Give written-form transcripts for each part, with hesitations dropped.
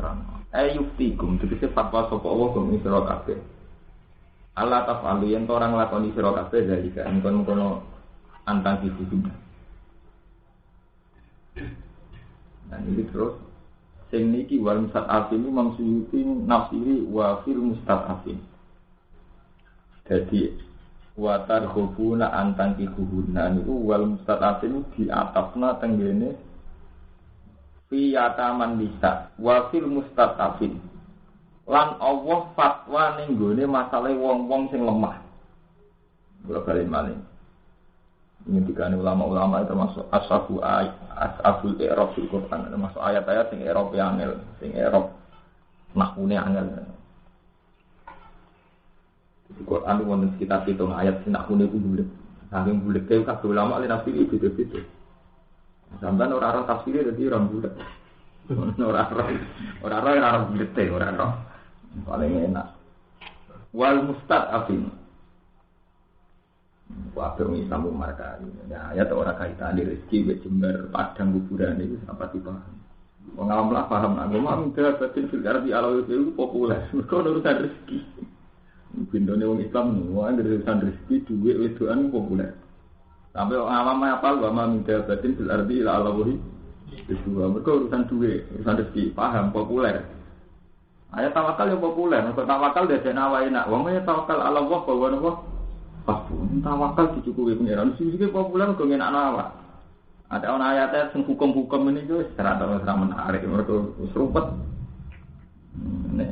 terang. Yuftikum tegese fatwa sapa Allah kum sira kabeh. Allah tafalu yen orang lakoni sira kabeh zalika engkon-engkon antang iki. Dan ini terus sing niki wal mustad'afin Imam Suyuti nafsiri wa fil mustad'afin. Jadi wa targhubuna antang kikuhuna niku wal mustad'afin diatapna tenggene fi yataman nisa wa fil mustad'afin. Lan Allah fatwa ning gone masalah wong-wong sing lemah. Kula bali malih. Ini dikane ulama-ulama termasuk ashabul i'rab fil Quran, termasuk ayat-ayat sing i'rab angel, sing i'rab nahune angel. Di Quran wonten sekitar 7 ayat sing nahune ku bulet. Saking bulet kaya kabeh ulama li nafsi iki beda-beda. Sampeyan ora tafsir dadi ora bulet. Ora bulet ora. Paling enak. Wal mustad'afin wae wong Islam marka. Ya ayat ora kaitan rezeki wis jembar padang kuburan iki apa dipaham. Wong awam lah paham agama minta batin fil ardi ala itu populer. Mergo urusan rezeki. Bindone wong Islam wae urusan rezeki duit wedoan populer. Sampai wong awam apal wa minta batin fil ardi ala itu mergo urusan duit, urusan rezeki paham populer. Ayat tawakal yang populer, nek tawakal dadi awake nak wong tawakal ala Allah bahwa Allah pun tawakal dicukupi pengiran. Sing populer kok ngenak awak. Ada ana ayat sing hukum-hukum ini wis serata menarik mergo serupet. Nek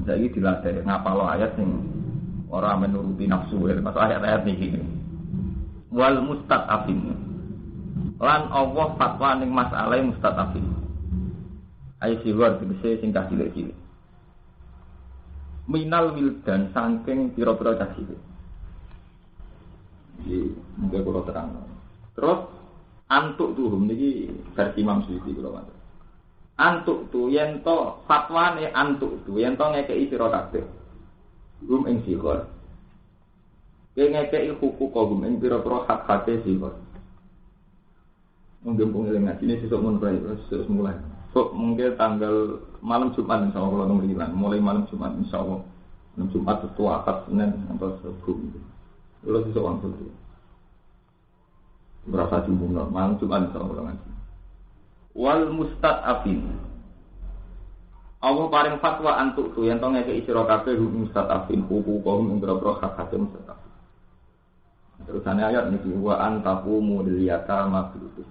saiki dilatih ngapalo ayat sing ora menuruti nafsu. Masuk ayat-ayat niki. Wal mustad'afin. Lan Allah fatwa ning masalah mustad'afin. Ayo siwar tegese sing cilik-cilik. Minal wildan saking pira-pira cah cilik. Iki mungkin kalau terang. Terus antuk tuhum niki versi Imam Suyuti kula matur. Antuk tu yen to fatwane antuk tu yen to ngekeki sira kabeh. Gum ing sikor. Yen ngekeki hukuk gum ing pira-pira hak-hake sikor. Mungkin pengiling ngajine sesuk mun sesuk mulai. Kok mungkin tanggal malam Jumat insyaallah kalau nomor 9. Mulai malam Jumat insyaallah. Malam Jumat itu akad Senin atau Rabu. Kalau sesuatu itu berasa jumbo normal, cuma ada orang ngaji. Wal mustad'afin. Allah paring fatwa antuk tu yang tongnya ke isra kabeh mustad'afin hukum ing boro hak-hak mustad'afin. Terusane ayat niki wa antaqumu liyata mabrutus.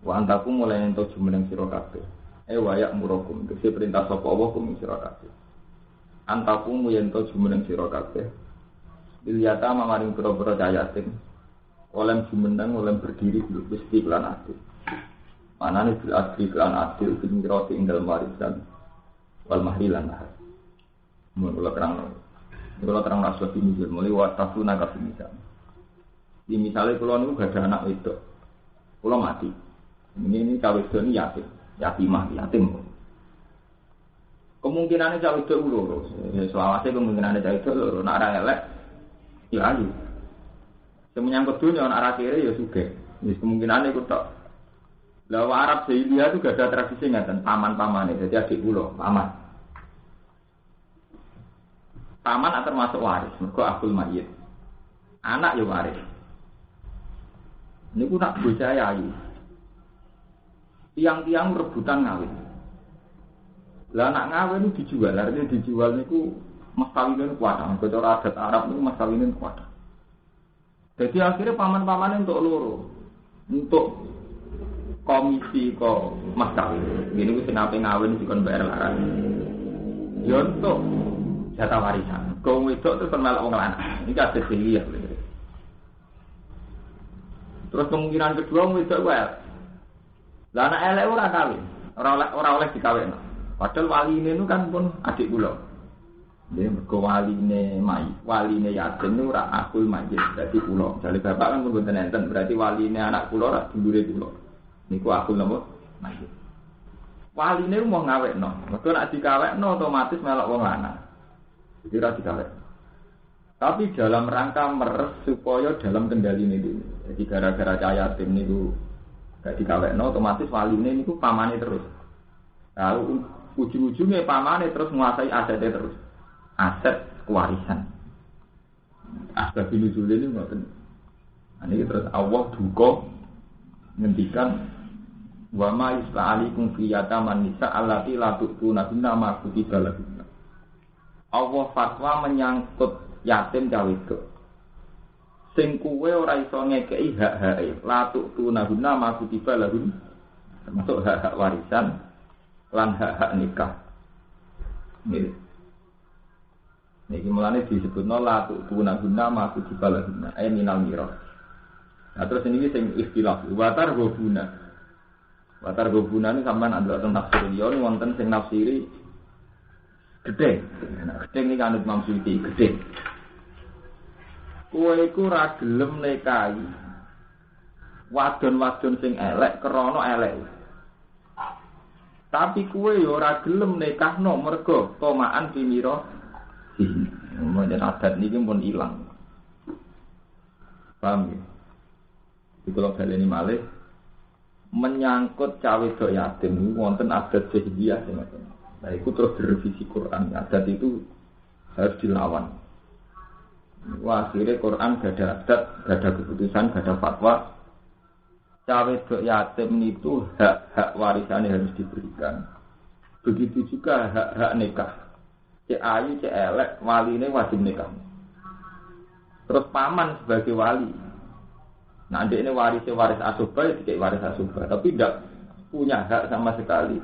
Wa antaqumu lan ento jumeneng sira kabeh. Wa ya'murukum tegese perintah sapa Allah kum sira kabeh. Antaqumu yen to jumeneng sira kabeh. Iliyata mamaring pura-pura cayatin oleh jumeneng, oleh berdiri mesti kelan adil manane bil adil kelan adil bingroti ing dalem warisan wal mahrilan ahad mula terang rasul ini mulai watafuna kabisa di misalnya kalau niku gak ada anak wedok kalau mati ini cawe wedok yatim kemungkinannya cawe wedok loro selawase kemungkinannya cawe wedok loro nek ora elek ya ayu. Semenyangkut dunia orang Arab kiri ya sugih. Wis kemungkinan iku tok. Lah Arab Jahiliyah itu gak ada tradisi ngaten paman-pamane. Jadi adik kula, paman. Paman termasuk waris, mergo akul mayit. Anak ya waris. Niku nak bocah ayu. Tiang-tiang rebutan ngawin. Lah anak ngawin dijual, artinya dijual niku mas kawinin kuat, cara adat Arab itu mas kawinin kuat. Jadi akhirnya paman-paman untuk loro, untuk komisi kok mas kawin. Gini gue senape ngawin dikon bayar larang. Ya untuk jatah warisan. Kau wedok itu termelak wong lanang. Ini ada sehingga. Terus kemungkinan kedua wedok gue. Lah anak elek ora kawin, ora oleh dikawin. Padahal wali ini kan pun adik kula. Dia mergo waline yatim niku ora akul mayit dadi kula. Jare bapak kan pun boten enten, berarti waline anak kula ora dulure kula. Niku akul napa? Mayit. Waline mau ngawekno. Mergo nek dikawekno otomatis melok wong lanang. Jadi ora dikawekno. Tapi dalam rangka meres supaya dalam kendali niku. Jadi gara-gara yatim niku gak dikawekno otomatis waline niku pamane terus. Lalu ujung-ujungnya pamane terus menguasai asetnya terus. Aset kewarisan. Asbab nuzul ini ngoten. Ini terus Allah duka ngendikan wa ma yus'alikum fi yataman nisa allati la tu'tuna ma kutiba lahum. Allah fatwa menyangkut yatim cawe wedok. Sing kuwe ora iso ngekeki hak-hake, la tu'tuna ma kutiba lahum. Termasuk hak-hak warisan lan hak-hak nikah. Nggih. Niki mulane disebutno la tu'tuna ma kutiba lahum. Minal miras. Nah terus ini sing istilah watar gobuna. Watar gobuna ini sampean andelok teng tafsir liya wonten sing nafsiri gede. Nah, gede niki kanut Imam Suyuti gede. Kowe iku ra gelem nikahi wadon-wadon sing elek krana elek. Tapi kowe yo ora gelem nikahno mergo tomaan pimira. Mboten adat niki pun ilang. Paham ya? Kalau baleni malih menyangkut cawe wedok yatim niku wonten adat jahiliyah semacam. Nah, itu terus direvisi Quran. Adat itu harus dilawan. Wah, akhirnya Quran gak ada adat, gak ada keputusan, gak ada fatwa. Cawe wedok yatim itu hak warisannya harus diberikan. Begitu juga hak nikah. Cek ayu, cek elek, waline wajib nikah. Terus paman sebagai wali. Nah, ini waris asubah, tidak waris asubah, tapi tidak punya hak sama sekali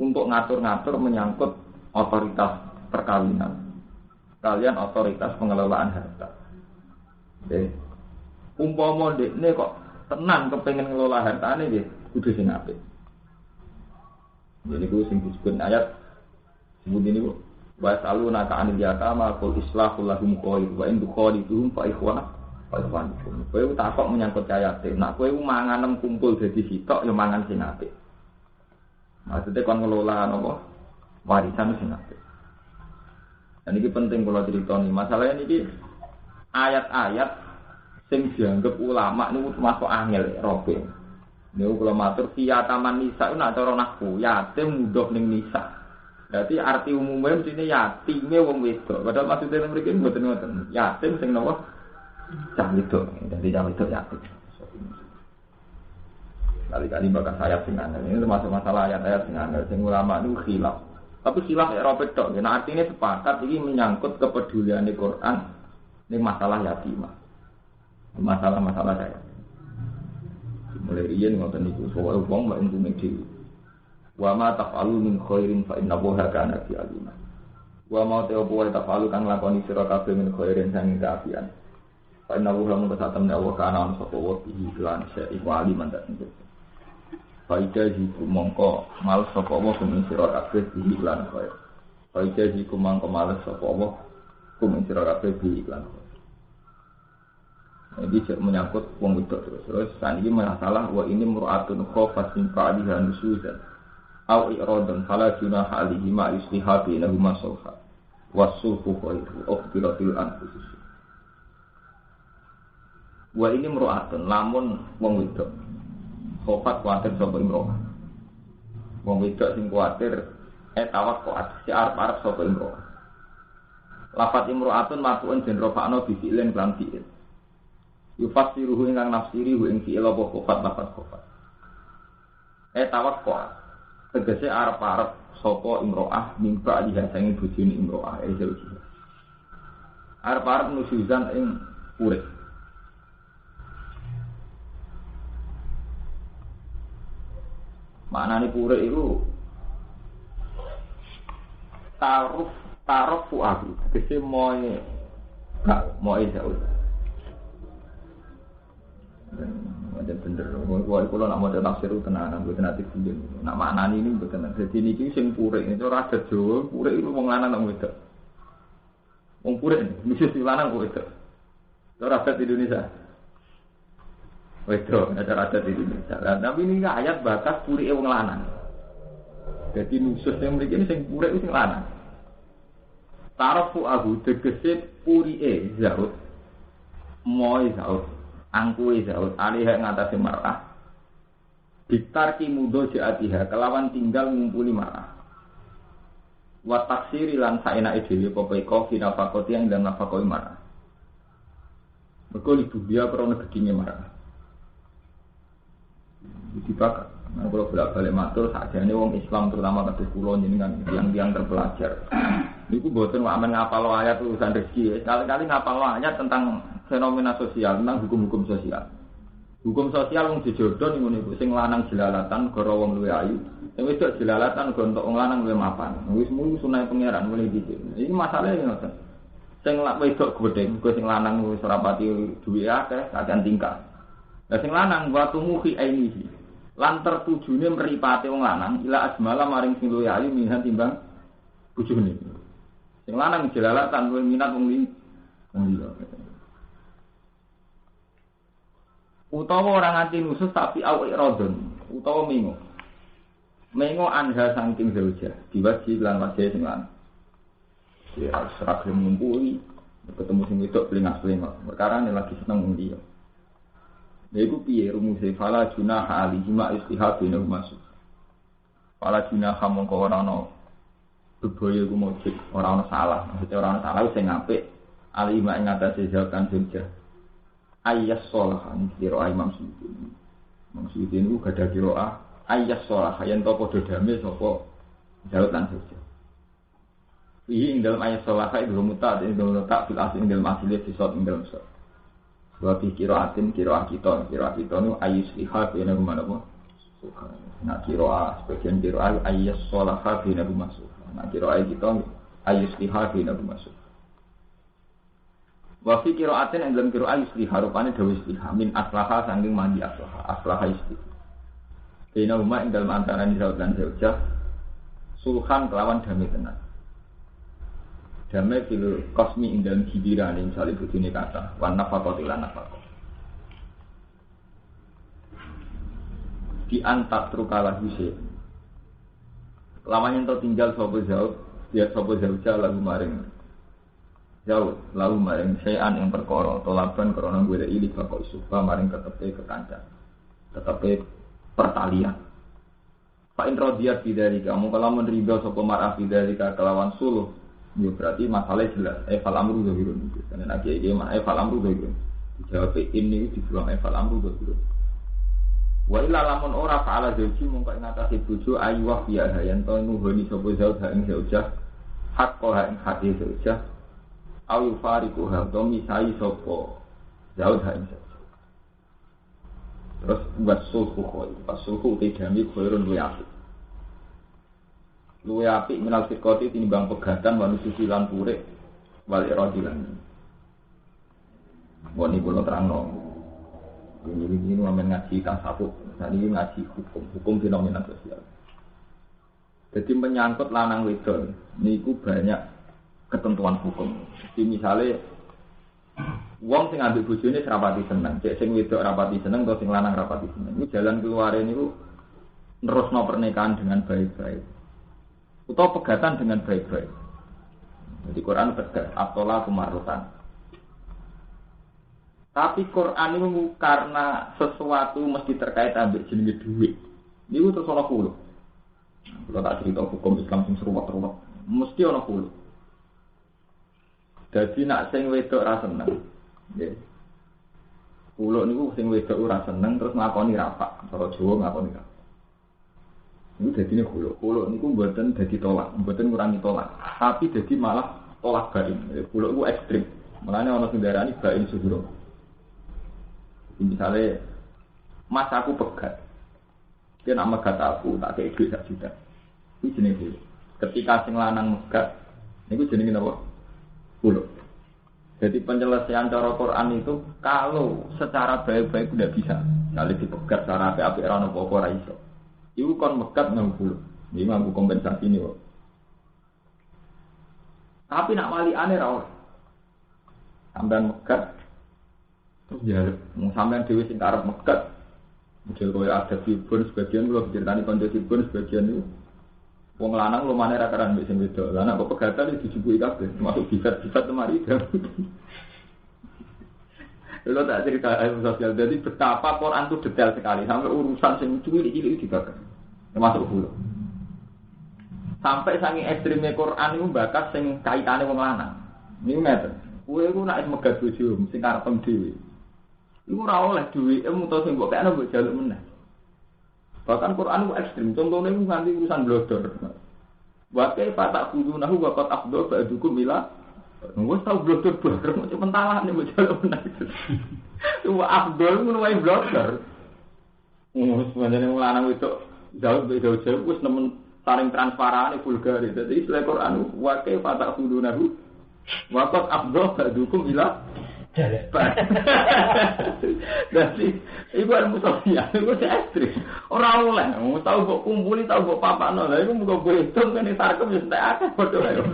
untuk ngatur-ngatur menyangkut otoritas perkawinan. Kalian otoritas pengelolaan harta. Oke. Umpama ini kok tenang kepengen ngelola hartane nggih, kudu sing apik. Jadi ku sing disebut ayat sebut ini ku wa saluna ka anil yatama qul islahu lahum khair wa in tuqaliduhum fa ikhwana. Kowe takok menyangkut yatim. Nak kowe manganem kumpul dadi sitok ya mangan sing apik. Maksudnya kon ngelola napa? Warisan sing apik. Dan ini penting kalau ceritani. Masalahnya ini ayat-ayat sing dianggap ulama niku termasuk angel robe. Niku kula matur via taman nisa nak cara nahwu yatim mudhof ning nisa. Berarti arti umumnya mestine yatime wong wedok. Padahal maksudnya mriki mboten ngoten. Yatim sing napa? Cah itu, dari cah itu yatim. Kali-kali bakal sayap sing angel. Ini termasuk masalah ayat-ayat sing angel. Sing ulama itu khilaf. Tapi khilaf ya robek tok. Nah artinya sepakat ini menyangkut kepedulian di Quran. Ini masalah yatimah. Masalah-masalah saya. Mulai riyen ngoten niku soal wong mbak entume dhewe. Wa ma taf'alu min khairin fa innahu kana fi alima. Wa ma taf'alu kang lakoni sira kabeh min khairin sang kaafian. Karena Allah mengatakan Allah kanan sopo bihi lan iku aliman tak itu. Faida jiku mongko mal sopo Allah kumin sira kabeh bihi lan kaya. Faida jiku mongko mal sopo Allah kumin sira kabeh bihi lan kaya. Jadi menyangkut wong wedok terus saat ini masalah wa ini mur'atun khafat min qadiha nusuzan au iradan fala junaha alihi ma istihabi lahu masofa wasulhu khairu uqtiratil anfusus. Wa ini meru'atun, lamun wong wedok khofat kuatir sapa imro'ah. Wong wedok sing kuatir tawak kuat si arep-arep sapa imro'ah. Lafat imro'atun matuun den rofakno bifilen lan fi'il. Yufasiruhu ingkang nafsiri hu ing fi'il apa khofat lafat khofat. Tawak kuat tegese arep-arep sapa imro'ah mimba dihasangi bojone imro'ah zauji. Arep-arep nusuzan ing urip. Maknane pure iku taruf fuahu tegese moe gak moe jauh. Wajan bener, kula nak maca tafsir tenan mboten ati guyon. Nak maknane ini mboten. Dadi niki sing pure itu ora ada Jawa, pure iku wong lanang nang wedok. Wong pure mesti lanang kok wedok. Ora ada di Indonesia. Wedok, ada adat di Indonesia. Tapi ini ayat batas puri wong lanang. Jadi nusus yang mriki ini sing puri sing lanang. Tarafu ahu tegese puri zaut. Moy zaut, angkuwe zaut, alih ngatasi mar'ah. Bitarki mudo jaatiha kelawan tinggal ngumpuli marah. Wa taksiri lan saenake dhewe popeko finafaqoti yang dalam nafaqoi marah. Mergo ibu dia krana gedine marah. Dipakai. Nah, kalau bolak-balik matur sakjane wong Islam terutama kados kula jenengan yang terpelajar. Niku mboten amen ngapal ayat urusan rezeki. Kali-kali ngapal ayat tentang fenomena sosial, tentang hukum-hukum sosial. Hukum sosial wong dijodoh niku niku sing lanang jelalatan gara wong luwe ayu. Sing wedok jelalatan gara entuk wong lanang luwe mapan. Wis mung sunah pangeran mulai dicik. Iki masalahe ngoten. Sing wedok gedeng, sing lanang wis ora pati duwe akeh, kakean tingkah. Lah sing lanang watu muhi ainihi. Lan tertujune mripate wong lanang ila asmala maring sing luwe ayu minhan timbang bojone. Sing lanang jelalatan luwe minat wong liya. Utawa orang nganti nusus tapi awik rodon utawa mengo anha saking zauja diwaji lan wajah sing lanang ya serak ngumpuli ketemu sing wedok plingas-plingos perkara lagi seneng wong liya lha iku piye rumuse fala junah ali juma istihad bina masuk fala junah mongko ora ana bebaya ku mujud ora ana salah maksudnya ora ana salah sing apik ali mak ngatasi zaujan zauja ayas sholahan kira Imam Suyuti. Imam Suyuti niku gadah kira ayas sholah yen to padha damai sapa Daud lan Sujud. Iki ing dalam ayas sholah itu mutat ing dalam tak fil asli ing dalam asli sisot ing dalam sot. Wa fi qiraatin qiraah kita niku ayus liha bena rumah nah qiraah sebagian qiraah ayas sholah bena rumah nah qiraah kita ayus liha bena rumah wa fi qira'atin dalam qira'ah isliha rupane dawuh isliha min aslaha saking mandi aslaha isliha dene umma ing dalem antarané Daud lan Zaujah sulhan kelawan damai tenan damai fil qasmi ing dalem hibirane misale bojone kata wan nafaqati lan nafaqah di antak trukala huse lawan ento tinggal sapa Zaud dia sapa Zaujah lagu maring jauh lalu maring sayan yang perkara tolaban krana golek ili bakal suka maring ketepe kekancan tetepe pertalian fa in radiyat bidari kamu kalau menerima sapa marah bidari kelawan suluh ya berarti masalah jelas fal amru dzahirun karena lagi iki fal amru dzahirun dijawab ini dibuang fal amru dzahirun wa illa lamun ora fa'ala dzauji mongko ing atase bojo ayu wa ya yen to nuhoni sapa zaud ing zaujah hak ko ing hati zaujah ayu fariku hamto misai sopo Daud hain terus buat sulhu khoi pas sulhu tidami khairun luwe api minal firqati tinimbang pegatan manusia silan purek wal iradilan wani kula terangno ini wamen ngaji tasawuf dan ini ngaji hukum fenomena sosial jadi menyangkut lanang wedok niku banyak ketentuan hukum. Jadi misalnya wong sing ambek bojone rapati seneng, cek sing wedok rapati seneng atau sing lanang rapati seneng. Ini jalan keluare niku nerusno pernikahan dengan baik-baik. Utawa pegatan dengan baik-baik. Jadi Quran tegas at-thalaqu marratan. Tapi Quran itu karena sesuatu mesti terkait ambek jenenge dhuwit. Niku terus ana kulo. Kalau tak cerita hukum Islam sing seruwat-ruwat, mesti ana kulo. Jadi nak sing wedok ora seneng. Nggih. Kulo niku sing wedok ora seneng terus ngakoni rapak, cara Jawa ngakoni rapak. Niku dadine kulo. Kulo niku mboten dadi tolak, mboten ngurangi tolak, tapi dadi malah tolak bain. Kulo niku ekstrem. Mulane ana sing darani bain suhuro. Misale mas aku pegat. Dia nak megat aku tak kei dhuwit 1 juta. Iki jenenge kulo. Ketika sing lanang megat niku jenenge napa? Kulo. Jadi penyelesaian cara Quran itu kalau secara baik-baik udah bisa. Misalnya dipegat secara api-api rano pokok raiso. Itu kan megat nang kulo. Ini mampu kompensasi ini kok. Tapi nak wali aneh rawat. Sampean megat terus ya sampean dhewe sing karep megat. Model koyo ada dibun sebagian kula diceritani kanca dibun sebagian itu wong lanang lumane ra karan mbek sing wedok. Lah nek kok pegatan dijujuki kabeh, termasuk bisa lemari. Kalau tak cerita ilmu sosial, jadi betapa Quran itu detail sekali sampai urusan sing cilik-cilik dibakar, termasuk hulu. Sampai saking ekstrimnya Quran itu bakas sing kaitane wong lanang. Niku ngeten. Kowe iku nek megat bojo sing karepem dhewe. Iku ora oleh duwike mutus sing mbok kene mbok jaluk meneh. Bahkan Quran itu ekstrim. Contohnya itu nganti urusan blodor. Wakai patak kudu nahu wakat abdul ba'dukum ila. Wes tau blodor-blodor macam mentala nih mbok jaluk meneh. Wa abdul ngono wae blodor. Wes pancene wong lanang itu jauh wis nemen saring transparan vulgar. Jadi istilah Quran wakai patak kudu nahu wakat abdul ba'dukum ila. Jadi ibu ilmu sosial itu ekstrim. Orang oleh, tahu buat kumpuli, tahu buat papano. Lah, ibu muka berhitung kan di sarkem ya sudah akeh bodoh ayo.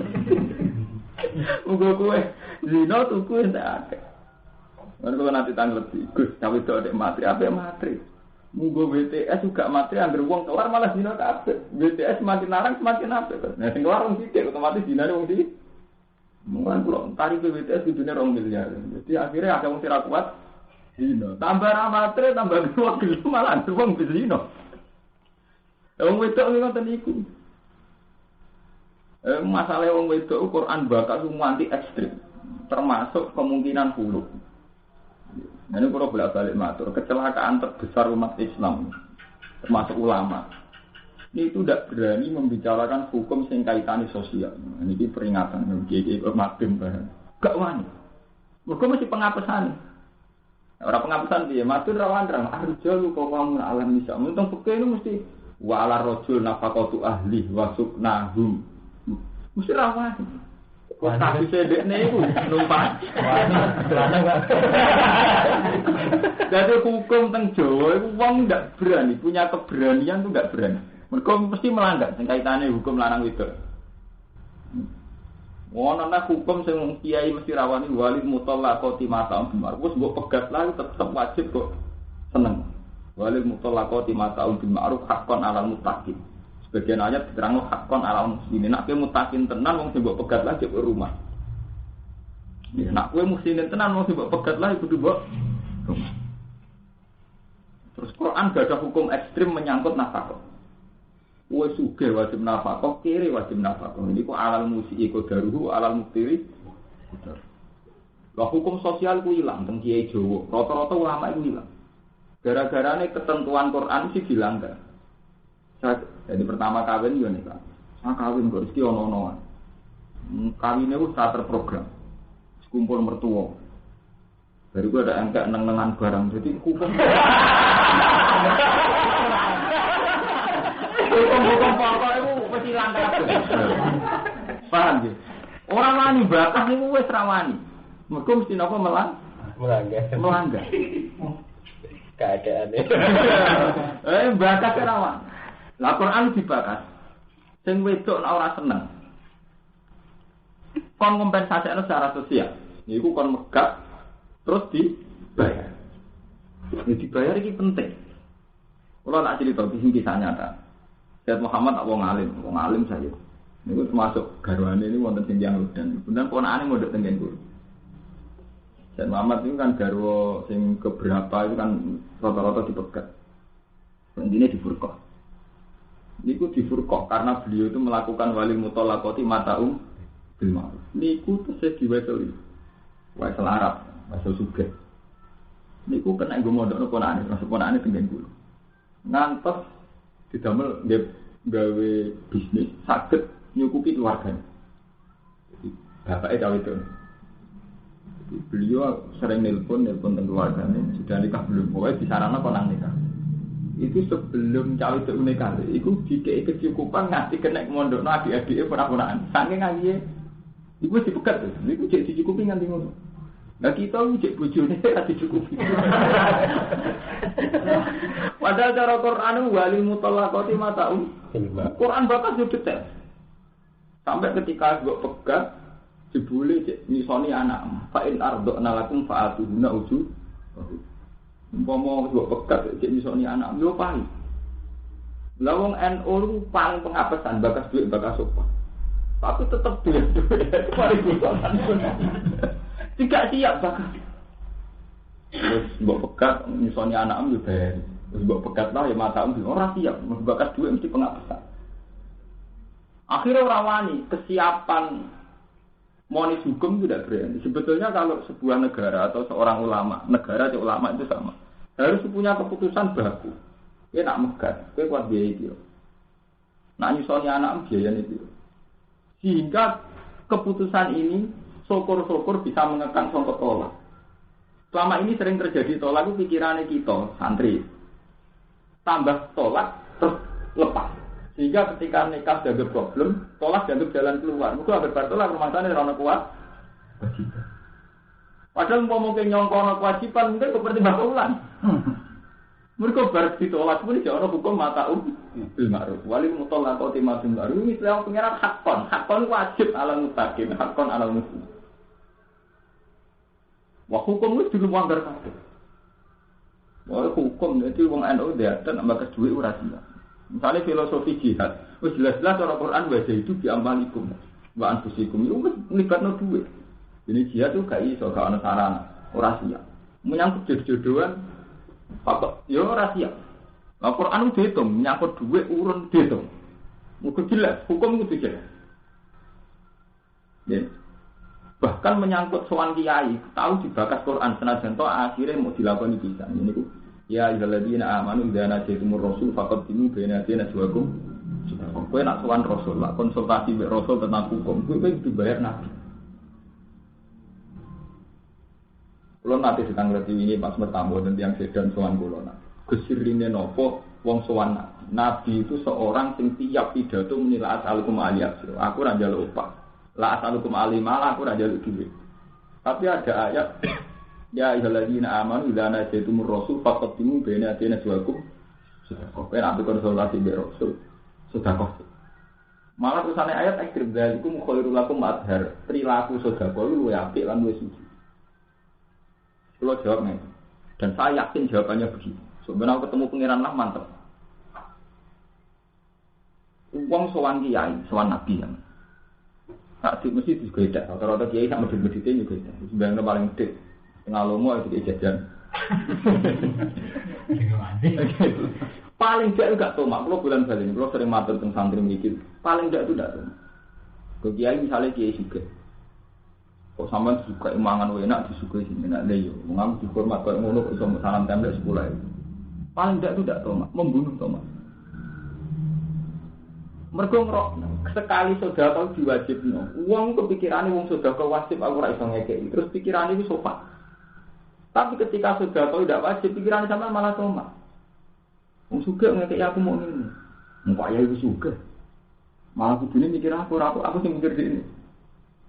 Muka kue zino tuku sudah akeh. Kalau nanti tanggal lebih, Gus, tapi itu ada materi, apa materi? Muka BTS juga materi, anggar uang keluar malah zino kabeh. BTS semakin larang semakin apa? Nah, sing keluar orang sikit, otomatis zino ada orang sikit. Mungkin kalau tarik BTS di dunia 2 miliar. Jadi akhirnya ada yang tidak kuat zino. Tambah ramatri, tambah dua gelu malah uang bezino. Wong wedok iki ngoten niku. Masalah wong wedok Quran bakal semua anti ekstrim. Termasuk kemungkinan hulu. Nah, ini kalau bolak-balik matur, kecelakaan terbesar umat Islam termasuk ulama. Ini itu tidak berani membicarakan hukum sing kaitane sosial. Ini peringatan bagi makdim bahan. Gak wani. Mereka mesti pengapesan. Orang pengapesan dia matur rawan arjal kok kamu alam bisa. Untung fikih itu mesti wa ala rajul nafaqatu ahli wa suknahum. Mesti rawan. Kok tapi sedekne iku numpak. Jadi hukum teng Jawa itu wong ndak berani, punya keberanian itu ndak berani. Mereka mesti melanggar kaitannya hukum lanang itu. Wononak hukum sing kiai mesti rawani walid mutallaqati mata'um bimar. Wes mbok pegat lah tetep wajib kok seneng. Walid mutallaqati mata'um bimar hakon alal muttaqin. Sebagian ayat diterangno hakon alal muslimin. Nek muttaqin tenan wong sing mbok pegat lah jek rumah. Ya nek kowe muslimin tenan wong sing mbok pegat lah kudu mbok rumah. Terus Quran gak ada hukum ekstrim menyangkut nafkah. Kowe sugih wajib nafkah, kiri wajib nafkah. Ini kok alal musyi qadaruhu alal muftiri. Lah hukum sosial ku ilang teng kiai Jawa. Rata-rata ulama itu ilang. Gara-garane ketentuan Quran sih dilanggar. Jadi pertama kawin yo nek. Kawin kok rezeki ono-onoan. Kawine wis terprogram. Kumpul mertua. Baru gua ada angka neng-nengan barang. Jadi hukum hukum pokok itu mesti langgar. Paham ya? Orang wani bakas itu wis rawani. Mergo mesti napa melanggar. Keadaane. Bakas rawan. Lah Quran dibakas. Sing wedok nek ora seneng. Kon kompensasikno secara sosial. Niku kon megat terus dibayar. Ini dibayar iki penting. Kalau nak cerita kisah nyata. Syed Muhammad wong alim saya. Niku termasuk garwane ini wonten sing tiyang udan. Bener ponakane mondok teng Guru. Syed Muhammad itu kan garwa sing keberapa itu kan rata-rata dipegat. Intinya difurqah. Niku difurqah karena beliau itu melakukan wali mutallaqati mata'um bil ma'ruf. Niku tesih diweseli. Wesel Arab, wesel sugih. Niku kena nggo mondokno ponakane, masuk ponakane teng Guru. Ngantos didamel gawe bisnis saged nyukupi keluarganya. Jadi bapaknya cawe itu. Jadi beliau sering nelpon tentang keluarganya. Sudah nikah belum? Pokoknya disarankan konang nikah. Itu sebelum cawe itu nikah. Itu dikei kecukupan ngasih kena mondok adik-adiknya pernah-pernah. Saking ngaji, itu dipegat. Itu cek dicukupi nganti ngono. Nah kita cek bojone ora dicukupi. Padahal cara Quran wali mutallaqati mata'um. Quran bakas yo detail. Sampai ketika mbok pegat jebule cek nisoni anak. Fa in arda'na lakum fa'atuhuna uju. Umpama mbok pegat cek nisoni anak yo paling. Lah wong NU paling pengapesan bakas duit bakas sopan. Tapi tetep duit. Paling bukan. Tidak siap bakas. Terus mbok pegat nyusoni anakmu yo bayar. Terus mbok pegat lah ya matamu ora siap, mbok bakas duit mesti pengapesan. Akhirnya orang wani kesiapan monis hukum itu tidak berani. Sebetulnya kalau sebuah negara atau seorang ulama, negara atau ulama itu sama. Harus punya keputusan baku. Dia nak megat, dia kuat biaya itu. Nak nyusoni anak biaya itu. Sehingga keputusan ini syukur-syukur bisa mengekang songkok tolak. Selama ini sering terjadi tolak itu pikirannya kita, santri. Tambah tolak, terus lepas. Sehingga ketika nikah dianggap problem, tolak dianggap jalan keluar. Mungkin agar bertolak rumah sana orang kuat. Kewajiban. Padahal mungkin nyongkono kewajiban, mungkin seperti bakulan. Mereka baru ditolak pun tidak ada hukum mata bil ma'ruf. Wali mutolak kau timah bil ma'ruf. Ini istilah pengiran hakon wajib ala mutakin, hakon ala muslim. Wah hukum itu dulu melanggar kabeh. Wah hukum itu wong NU datang ambek duit ora siap. Misalnya filosofi jihad, wis jelas-jelas orang Quran baca itu diamalikum wa anfusikum itu wis melibatno duit. Ini jihad itu gak iso gak ana sarana, ora siap. Menyangkut jodoh-jodohan apa? Ya ora siap. Lah Quran itu dihitung, menyangkut duit urun dihitung. Mungkin jelas, hukum itu jelas. Ya. Bahkan menyangkut soal kiai, tahu dibakas Quran senajan to akhirnya mau dilakoni bisa. Ini ku ya ayyuhalladzina amanu idza najaytumur rasul faqaddimu baina yadayna najwakum. Kowe nak sowan rasul, lah konsultasi mbek rasul tentang hukum, kowe dibayar nabi. Kulo nate ditanggleti ini pas bertamu dan yang sedan sowan kulo nak. Gesirine nopo wong sowan nabi. Nabi itu seorang sing tiap pidato menilai as'alukum aliyah. Aku ora njaluk upah. La as'alukum alimah, aku ora njaluk duit. Tapi ada ayat ya ayyuhalladzina amanu idza najaytumur rasul faqaddimu baina yadayna najwakum. Sedekah. Nek konsultasi mbek rasul. Sedekah. Malah tulisane ayat ekstrem dalikum khairul lakum adhar. Perilaku sedekah luwih apik lan luwih suci. Kalau jawabnya, dan saya yakin jawabannya begitu. Sebenarnya ketemu pangeran lah mantap. Uang sowan kiai, sowan nabi kan. Tak mesti juga tidak. Kalau ada kiai tak medit-meditnya juga tidak. Sebenarnya paling gede. Ngalomo itu jajan. Paling tidak juga tomak. Kalau bulan balik, kalau sering matur tentang santri mikir, paling tidak itu tidak tomak. Kalau kiai misalnya kiai juga. Kok sampean suka mangan enak disukai sing enak lho yo. Wong dihormat kok ngono kok iso salam templek 10.000. Paling ndak itu ndak tomak, membunuh tomak. Mergo ngrok sekali sedekah diwajibno. Wong kepikirane wong sedekah wajib aku ora iso ngekeki. Terus pikirane iku sopan. Tapi ketika sedekah tidak wajib, pikirane sampean malah tomak. Wong sugih ngekeki aku mau ngene. Mbok ya iku sugih. Malah kudune mikir aku sing mikir dene.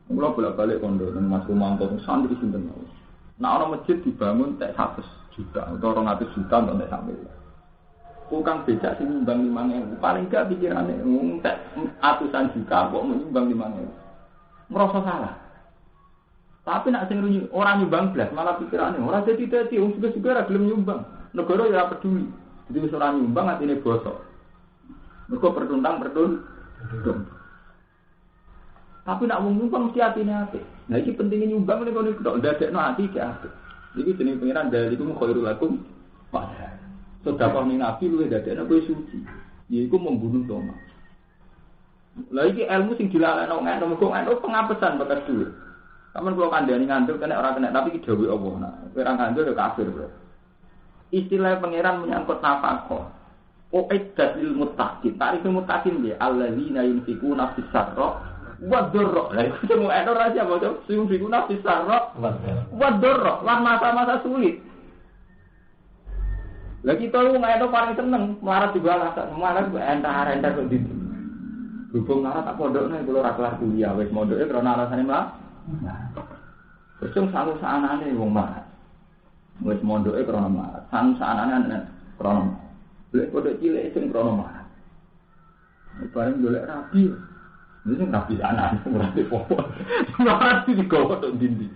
Mula bolak-balik kondo nang Mas Romanto santri sinten wae. Nah ana masjid dibangun tek 100 juta atau 200 juta untuk tek sampe. Tukang becak sing nyumbang 5.000 paling gak pikirane tek atusan juta kok nyumbang 5.000. Merasa salah. Tapi nek sing ora nyumbang blas malah pikirane ora dadi wong juga ora gelem nyumbang. Negara ya ora peduli. Jadi wis ora nyumbang atine bosok. Mergo pertuntang. Tapi nak nyumbang mesti atine apik. Nah iki pentingnya nyumbang nek kono tok ndadekno ati iki apik. Iki jenenge pengiran dalikum khairul lakum. Sedekah ning nabi luwih ndadekno kowe suci. Yaiku membunuh tomak. Lah iki ilmu sing dilalekno ngono mergo ngono pengapesan bekas dhuwit. Sampeyan kula kandhani ngandel kena ora kena tapi iki dawuh Allah. Nah, kowe ora ngandel ya kafir, Bro. Istilah pengiran menyangkut nafkah. Uiddat lil muttaqin. Tarif muttaqin dia alladzina yunfiquna fis sarra wadorro, lah itu semua ora siapa tuh, sing figuna fisarro, wadorro, lah masa-masa sulit. Lah kita lu ngaito paling seneng, melarat juga alasan, melarat entar kok gitu. Berhubung melarat tak pondoknya, kalau kelar kuliah, wes mondoknya karena alasannya melarat. Terus selalu seanane wong melarat, wes mondoknya karena melarat, selalu seanane karena melarat. Boleh pondok cilik sing karena melarat. Bareng golek rapi. Ini rapi anak, rapi popok. Rapi digawa untuk dindi.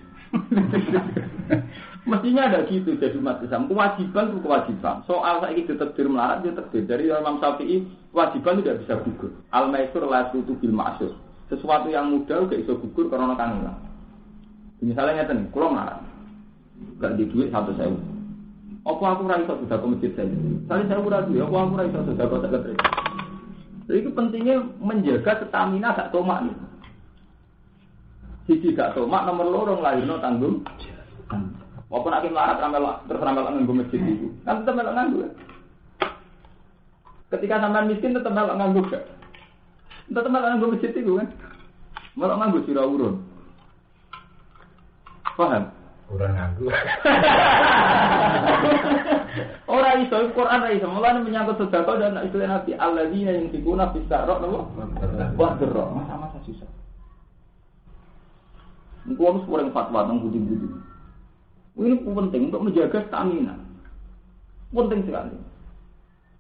Mestinya ada gitu jadi umat Islam. Kewajiban itu kewajiban. Soal saya ini takdir melarat, dia takdir. Dari Imam Syafi'i, kewajiban tidak bisa gugur. Al-Maisur la sutu bil ma'syur. Sesuatu yang mudah tidak bisa gugur karena kangen. Misalnya nih, kalau melarat. gak di duit 100.000. Apa aku ora iso sedekah ke masjid saya? Saya ora duwe, apa aku ora iso sedekah sak gereja. Jadi itu pentingnya menjaga stamina gak tomak nih. Siji gak tomak nomor loro lahirno tanggung. Apa nak melarat terus ramelok nganggo masjid itu. Kan tetep melok nganggo. Ketika sampean miskin tetep melok nganggo gak? Tetep melok nganggo masjid itu kan. Melok nganggo sira urun. Paham? Urun nganggo. Ora iso Quran ra iso. Mulane menyangkut sedekah dan istilah Nabi alladzina yunfikuna fis sarra napa? Wa dharra. Masa-masa susah. Engko harus kurang fatwa nang budi-budi. Ini penting untuk menjaga stamina. Penting sekali.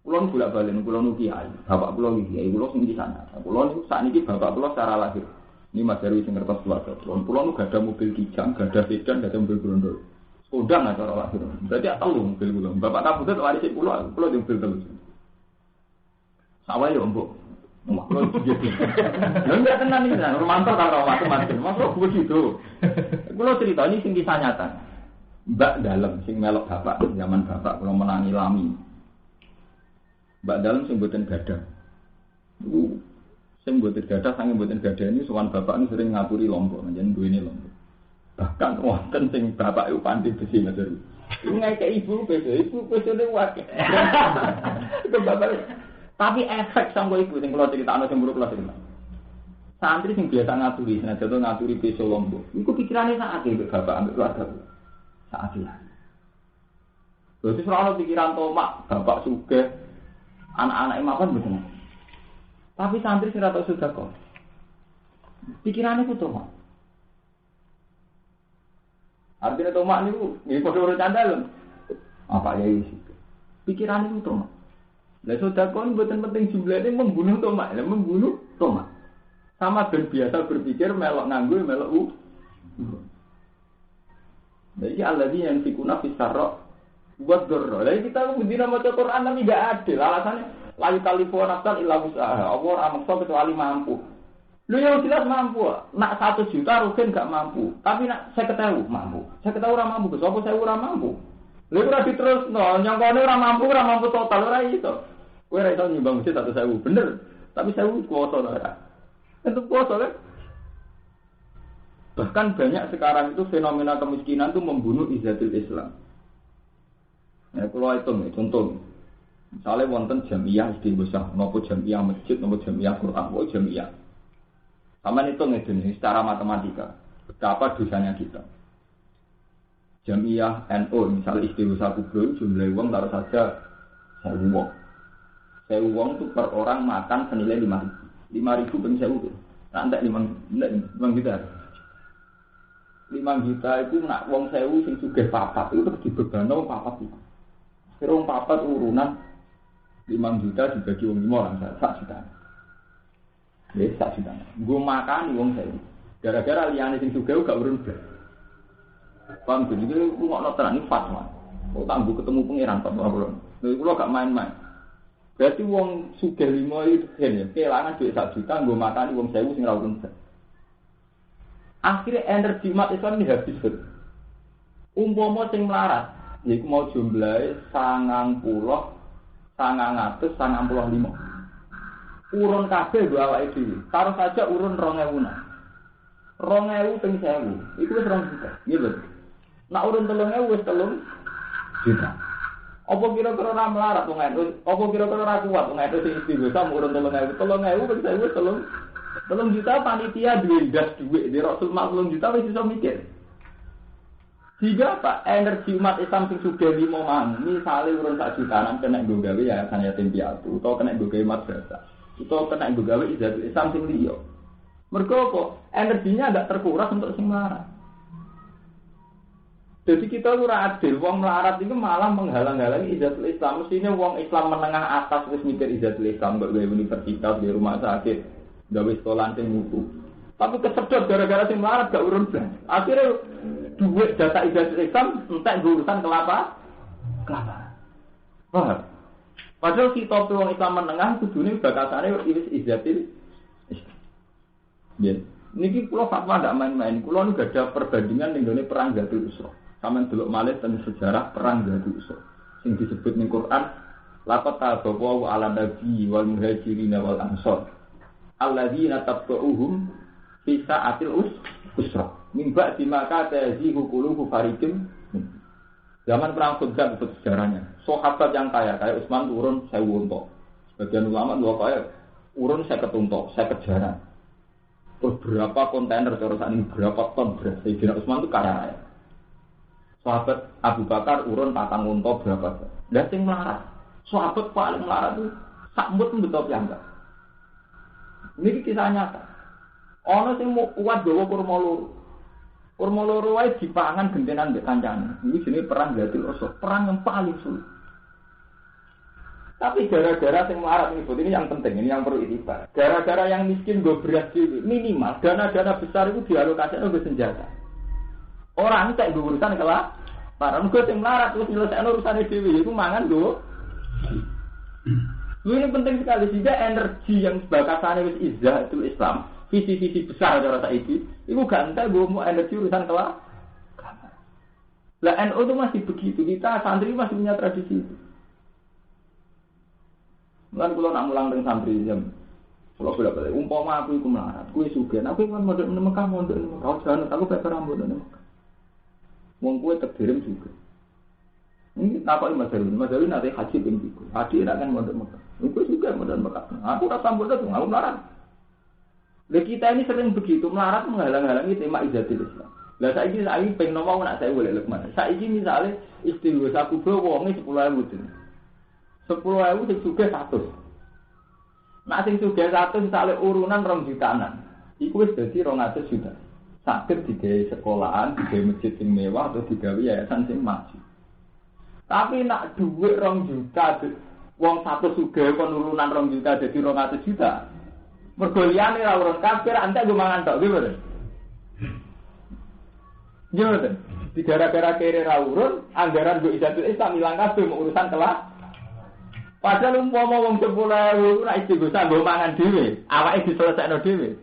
Kulo bolak-balik kulo kiai, bapak kulo kiai, kulo sing di sana. Kulo niku sakniki bapak kulo secara lahir. Ini Mas Darwi sing ngertos keluarga. Kulo gak ada mobil kijang, gak ada sedan, gak ada mobil grondol. Kodang aja cara lahir. Berarti telu mobil kulo. Bapak kabudut waris kulo di mobil telu. Sawah yo mbok. Kulo gitu. Lha enggak tenan iki, romantis karo macam-macam. Masuk kulo gitu. Kulo cerita ini sing kisah nyata. Mbak Dalem sing melok bapak zaman bapak kula menangi lami. Mbak Dalem sing mboten gadah. Niku sing mboten gadah sange mboten gadah ini sowan bapak niku sering ngaturi lombok, njenengan duwene lombok. Bahkan wonten sing bapak iku pandhi besi matur. Iku ngeke ibu besone wae. Itu bapak. Tapi efek sanggo ibu sing kula critakno sing buruk kula cerita. Santri sing biasa ngaturi, senajan ngaturi beso lombok. Iku pikirane sak akeh mbek bapak ambek keluarga. Saat ini. Terus selalu pikiran tomak, bapak sugih, anak-anak makan betul. Tapi santri sing ora tau sedekah. Pikirane ku tomak. Artinya tomak niku nggih padha ora candal. Apa ya iki? Pikirane ku tomak. Lah sedekah mboten penting jumlahnya membunuh tomak, membunuh tomak. Sama ben biasa berpikir melok nganggo melok Jadi alladzina yunfikuna fis sarra buat dorro. Lah kita mudina maca Quran tapi enggak adil. Alasannya la yukallifu nafsan illa wus'aha. Allah ora maksa kecuali mampu. Lu yang jelas mampu. Nak 1 juta rugen enggak mampu. Tapi nak 50.000 mampu. 50.000 ora mampu. Sopo 1.000 ora mampu. Lha ora diterusno, nyangkone ora mampu total ora iso. Kowe ora iso nyumbang masjid 1.000 bener. Tapi 1.000 kuwasa ora. Itu kuwasa kan? Bahkan banyak sekarang itu fenomena kemiskinan itu membunuh izzatul Islam. Ya, kalau itu contoh, misalnya wonten jamiah istighosah, nopo jamiah masjid, nopo jamiah Quran, nopo jamiah. Sama itu ngedeni secara matematika, betapa dosanya kita. Jamiah NU, misalnya istighosah kubro, jumlah uang taruh saja 1.000 uang. 1.000 uang itu per orang makan senilai 5.000. 5.000 per 1.000. Nanti 5 juta. 5 juta itu nak wong 1.000 sing sugih papat itu terus dibebano papat iki. Kira papat urunan 5 juta dibagi wong 5 orang 1 juta. Wis 1 juta. Nggo makan wong 1.000. Gara-gara liyane sing sugih gak urun blas. Paham iki ngono tenan iki fatwa. Kok tak ketemu pangeran fatwa kula. Lha kula gak main-main. Berarti wong sugih 5 itu kelangan duit 1 juta nggo makan wong 1.000 sing ora urun blas. Akhirnya energi umat Islam ini habis. Umpama sing melarat, yaiku mau jumlahe 995. Urun kabeh nggo awake dhewe. Taruh saja urun 2.000. 2.000 ping 1.000, iku wis 2 juta. Nggih lho. Nek urun 3.000 wis 3 juta. Apa kira-kira ora melarat wong itu? Apa kira-kira ora kuat wong itu sing istighosah urun 3.000. 3.000 ping 1.000 wis 3 juta panitia duwe gas duwe di Rasul 40 juta wis iso mikir. Jika apa energi umat Islam sing sugih 5 mang, misale urun 1 jutaan kena nggo gawe yayasan yatim piatu utawa kena nggo gawe madrasah, utawa kena nggo gawe izzatul Islam sing liya. Mergo apa? Energinya enggak terkuras untuk sing melarat. Jadi kita ora adil, wong melarat itu malah menghalang-halangi izzatul Islam. Mestinya wong Islam menengah atas wis mikir izzatul Islam, gawe universitas, di rumah sakit. Gawe sekolah sing mutu. Tapi kesedot gara-gara sing melarat gak urun blas. Akhirnya duit data izzatul Islam entek urusan kelapa. Paham? Padahal kita wong Islam menengah kudune bakasane wis izzatul Islam. Ya, niki kula fatwa ndak main-main. Kula nu gak ada perbandingan ning gone perang Zatul Usra. Sampeyan delok malih teng sejarah perang Dzatu Usra. Sing disebut ning Quran, laqad tabawu 'ala nabi wal muhajirin wal ansar. Alladzina tabba'uhum fi sa'atil usra. Min ba'di ma ta'zihu qulubu fariqin. Zaman perang Khudjah itu sejarahnya. Sahabat yang kaya kayak Utsman turun 1000 unta. Sebagian ulama dua kaya urun 50 unta, 50 jaran. Terus berapa kontainer terusan berapa ton beras. Sayyidina Utsman itu kaya raya. Sahabat Abu Bakar urun 4 unta berapa. Lah sing melarat. Sahabat paling melarat itu sakmut betul piyambak. Ini kisah nyata. Ana sing mau kuat gawa kurma loro. Kurma loro wae dipangan gentenan mbek kancane. Iki jenenge perang Dzatu Usra, perang yang paling sulit. Tapi gara-gara sing melarat ini yang penting, ini yang perlu itibar. Gara-gara yang miskin go beras dhewe, minimal dana-dana besar itu dialokasikan untuk senjata. Orang tak go urusan kelah, para mergo sing melarat terus nyelesaikno urusane dhewe iku mangan go. Ini penting sekali sehingga energi yang sebakasane wis izzah itu Islam. Visi-visi besar cara saiki iku gak entek mau energi urusan kelah. Lah NU itu masih begitu, kita santri masih punya tradisi itu. Lan kula nak mulang teng santri jam. Kula bolak-balik umpama aku iku melarat, kuwi sugih, aku kan mondok nang Mekah, mondok nang Mekah, jangan aku peper rambut nang Mekah. Wong kuwi terkirim juga. Ini takoki Mas Darwin nate haji ping 3. Haji nak kan mondok Mekah. Iku juga mondok Mekah. Aku ora sambut aku melarat. Lah kita ini sering begitu melarat menghalang-halangi tema izzatul Islam. Lah saiki pengen nomor nak saya boleh lekman. Saiki misale istilah aku bro wonge 10.000 ten. 10.000 sing sugih 100. Nek sing sugih 100 misale urunan 2 jutaan. Iku wis dadi 200 juta. Saged digawe sekolahan, digawe masjid sing mewah atau digawe yayasan sing maju. Tapi nak dhuwit 2 juta wong 100 sugih kon urunan 2 juta dadi 200 juta. Mergo liyane ora urun kafir antek go mangan tok iki lho. Yo ten. Di gara-gara kere ra urun, anggaran go izzatul Islam ilang kabeh mau urusan kelas. Padahal umpama wong 10.000 ora iki go sanggo mangan dhewe, awake diselesaikno dhewe.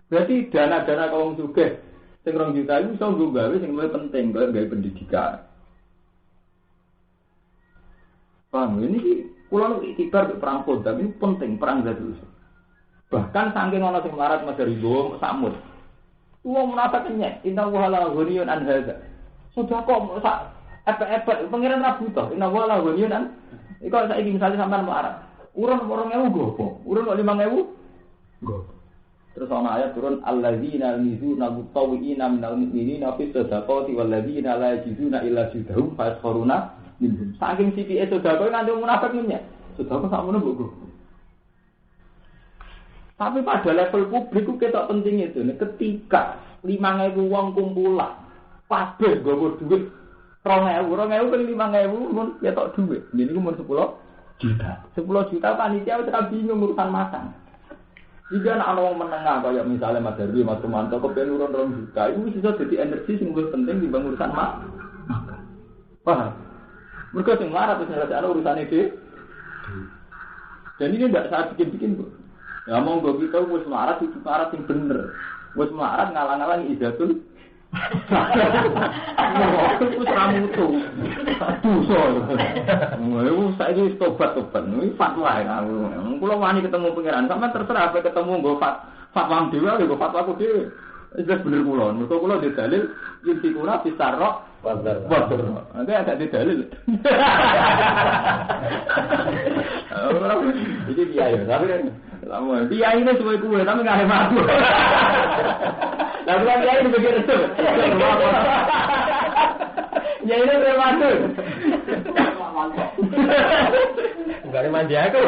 Berarti dana-dana wong sugih sing 2 juta iku iso nggo gawe sing luwih penting kaya gawe pendidikan. Paham ini kula nu itibar perang Khudjah ini penting perang Dzatu Usra. Bahkan saking ana sing melarat Mas Ribo sakmut. Wong menapa kenyek, inna wa la ghaniyun an hadza. Sudah kok sak epek-epek pengiran ra butuh, inna wa la ghaniyun an. Iku saiki misale sampean melarat. Urun 2.000 go apa? Urun 5.000 go. Terus ana ayat turun alladzina yuzuna mutawwi'ina minal mu'minina fi sadaqati walladzina la yajiduna illa judahum fasfaruna minhum. Saking sithike sedekah nganti munafik menyek. Sedekah sakmono mbok go. Tapi pada level publik itu ketok penting itu. Ketika 5.000 wong kumpulan, kabeh nggawa duit 2.000 kan 5.000 mun ketok duit. Jadi ku mun 10 juta. 10 juta panitia wis bingung urusan makan. Jika ana wong menengah kaya misalnya Mas Darwi, Mas Sumanto kepen urun 2 juta, itu bisa jadi energi sing luwih penting dibanding urusan makan. Paham? Mergo sing mlarat wis nyelesaikan urusane dhewe. Dan ini tidak saat bikin-bikin, Bu. Ya monggo kita wis melarat itu melarat sing bener. Wis melarat ngalang-alang izzatul. Wis ramutu. Dosa. Mau saiki tobat-tobat. Iki fatwa ya. Kulo wani ketemu pangeran, sampean terserah apa ketemu nggo fatwa dhewe nggo fatwa ku dhewe. Wis bener kulo. Mergo kulo di dalil yen dikura bisarok wajar. Nanti ada di dalil. Iki biaya, tapi lama. Dia ini semua kue, tapi nggak hebat. Lalu kan dia ini begitu tu. Ya ini termasuk. Enggak manja aku.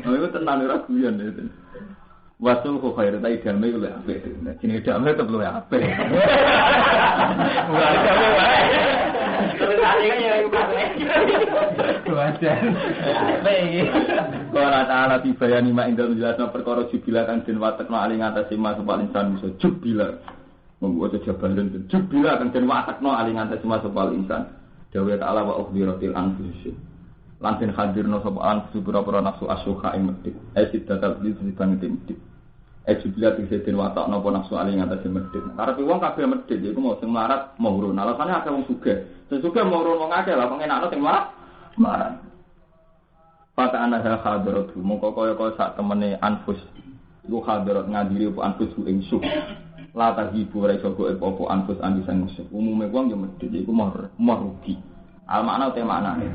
Oh itu tenang orang guyon itu. Wasul kok khair tapi damai lu apa itu? Sini damai tetap lu apa? Enggak damai. Terus tadi kan yang wajar. Qala ta'ala fi bayani ma indal jelasna perkara jubila kang den watekno ali ngatasi mas paling insan iso jubila. Membuat jabalan jubila kang den watekno ali ngatasi mas paling insan. Dawa ta'ala wa ukhbiratil anfus. Lan den hadirno sapa anfus pira-pira nafsu asyuha ing medhit. Asid datal di bang medhit. Jubilat diseden watak napa nafsu ali ngatasi medhit. Karepe wong kabeh medhit iku mau sing melarat mau urun. Alasane akeh wong sugih. Sing sugih mau urun wong akeh lah pengenakno sing melarat. Fata ana hal hadirat mongko kaya sak temene anfus. Iku hadirat ngadiri apa anfus ing suh. La tahibu ora iso goe apa anfus andisan musuh. Umume wong yo medhit iku mau rugi. Al makna te maknane.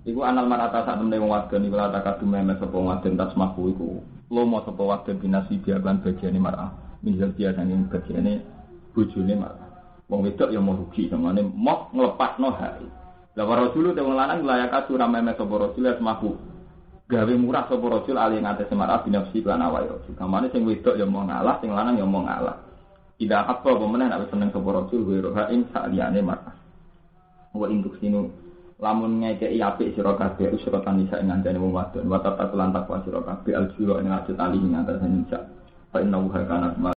Iku anal marata sak temene wong wadon iku la takadum memes apa wadon tasmaku iku. Lomo sapa wadon binasi biaban bagiane mar'ah minjal dia nanging bagiane bojone mar'ah wong wedok ya mau rugi samane mok nglepasno hae la rasul te wong lanang layak atur meme sapa rasul asmahu gawe murah sapa rasul ali ngate mar'ah binafsi lan awake rasul samane sing wedok ya mau ngalah sing lanang ya mau ngalah tidak apa pemenen nek seneng sapa rasul wa roha ing saliyane mar'ah wa induk sinu lamun ngekeki apik sira kabeh sira tanisa ing ngandane wong wadon wa tatakulan takwa sira kabeh aljiro ing aja tali ing atas nisa fa inna wa kana